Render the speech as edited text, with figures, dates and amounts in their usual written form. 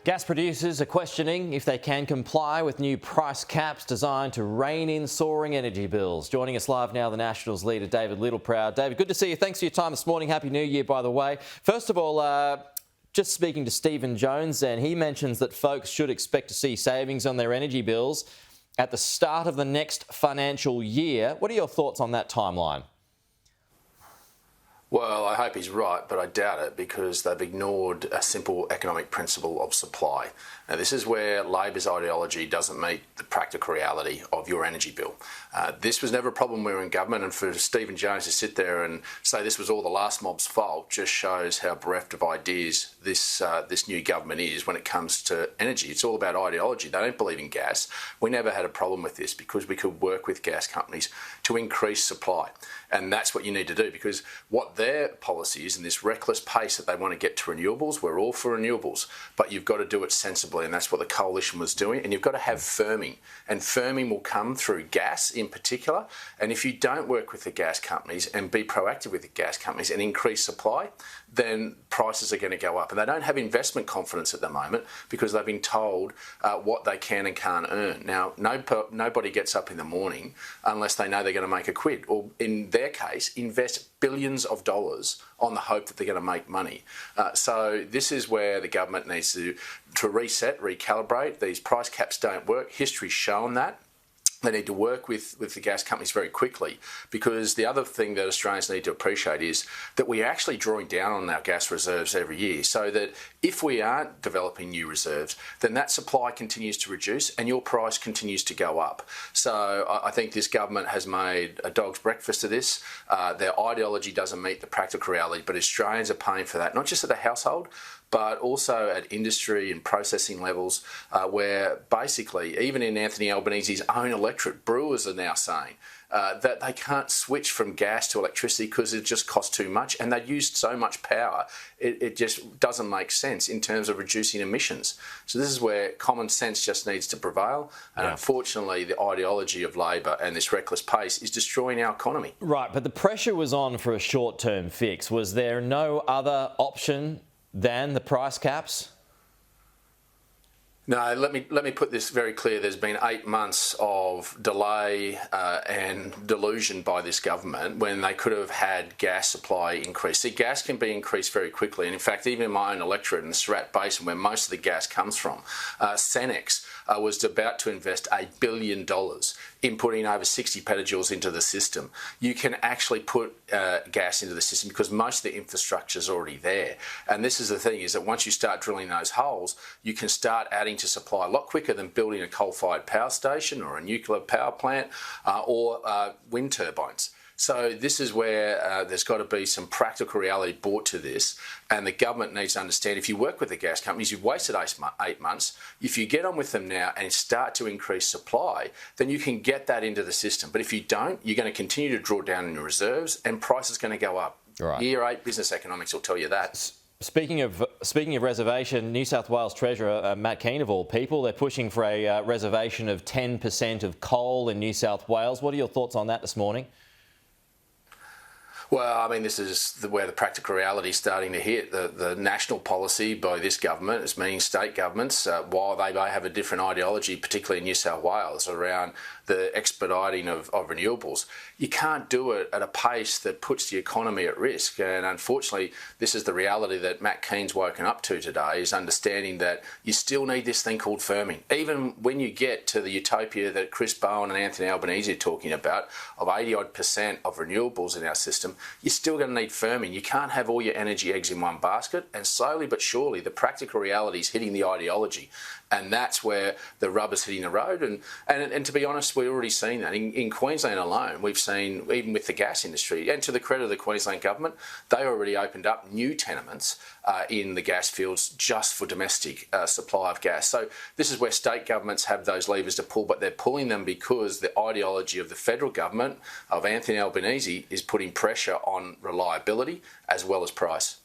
Gas producers are questioning if they can comply with new price caps designed to rein in soaring energy bills. Joining us live now, the Nationals leader, David Littleproud. David, good to see you. Thanks for your time this morning. Happy New Year, by the way. First of all, just speaking to Stephen Jones, and he mentions that folks should expect to see savings on their energy bills at the start of the next financial year. What are your thoughts on that timeline? Well, I hope he's right, but I doubt it because they've ignored a simple economic principle of supply. Now, this is where Labor's ideology doesn't meet the practical reality of your energy bill. This was never a problem when we were in government, and for Stephen Jones to sit there and say this was all the last mob's fault just shows how bereft of ideas this new government is when it comes to energy. It's all about ideology. They don't believe in gas. We never had a problem with this because we could work with gas companies to increase supply. And that's what you need to do, because what their policy is, in this reckless pace that they want to get to renewables, we're all for renewables, but you've got to do it sensibly, and that's what the coalition was doing. And you've got to have firming, and firming will come through gas in particular. And if you don't work with the gas companies and be proactive with the gas companies and increase supply, then prices are going to go up. And they don't have investment confidence at the moment because they've been told what they can and can't earn. Now, nobody gets up in the morning unless they know they're going to make a quid, or in their case, invest billions of dollars on the hope that they're going to make money. So this is where the government needs to reset, recalibrate. These price caps don't work. History's shown that. They need to work with the gas companies very quickly, because the other thing that Australians need to appreciate is that we're actually drawing down on our gas reserves every year, so that if we aren't developing new reserves, then that supply continues to reduce and your price continues to go up. So I think this government has made a dog's breakfast of this. Their ideology doesn't meet the practical reality, but Australians are paying for that, not just at the household, but also at industry and processing levels, where basically, even in Anthony Albanese's own electorate, brewers are now saying that they can't switch from gas to electricity because it just costs too much, and they use so much power, it just doesn't make sense in terms of reducing emissions. So this is where common sense just needs to prevail, and unfortunately the ideology of Labor and this reckless pace is destroying our economy. Right, but the pressure was on for a short-term fix. Was there no other option than the price caps? No, let me put this very clear. There's been 8 months of delay and delusion by this government when they could have had gas supply increase. See, gas can be increased very quickly, and in fact, even in my own electorate in the Surat Basin, where most of the gas comes from, Senex was about to invest $1 billion in putting over 60 petajoules into the system. You can actually put gas into the system because most of the infrastructure is already there. And this is the thing, is that once you start drilling those holes, you can start adding to supply a lot quicker than building a coal-fired power station or a nuclear power plant or wind turbines. So this is where there's got to be some practical reality brought to this, and the government needs to understand, if you work with the gas companies, you've wasted 8 months. If you get on with them now and start to increase supply, then you can get that into the system. But if you don't, you're going to continue to draw down on your reserves and price is going to go up. Right. Year 8 business economics will tell you that. Speaking of reservation, New South Wales Treasurer Matt Keane, of all people, they're pushing for a reservation of 10% of coal in New South Wales. What are your thoughts on that this morning? Well, I mean, this is where the practical reality is starting to hit. The national policy by this government is meaning state governments, while they may have a different ideology, particularly in New South Wales, around the expediting of renewables. You can't do it at a pace that puts the economy at risk. And unfortunately, this is the reality that Matt Keane's woken up to today, is understanding that you still need this thing called firming. Even when you get to the utopia that Chris Bowen and Anthony Albanese are talking about, of 80-odd% of renewables in our system, you're still going to need firming. You can't have all your energy eggs in one basket, and slowly but surely the practical reality is hitting the ideology, and that's where the rubber's hitting the road. And to be honest, we've already seen that in Queensland alone. We've seen, even with the gas industry, and to the credit of the Queensland government, they already opened up new tenements in the gas fields just for domestic supply of gas. So this is where state governments have those levers to pull, but they're pulling them because the ideology of the federal government, of Anthony Albanese, is putting pressure on reliability as well as price.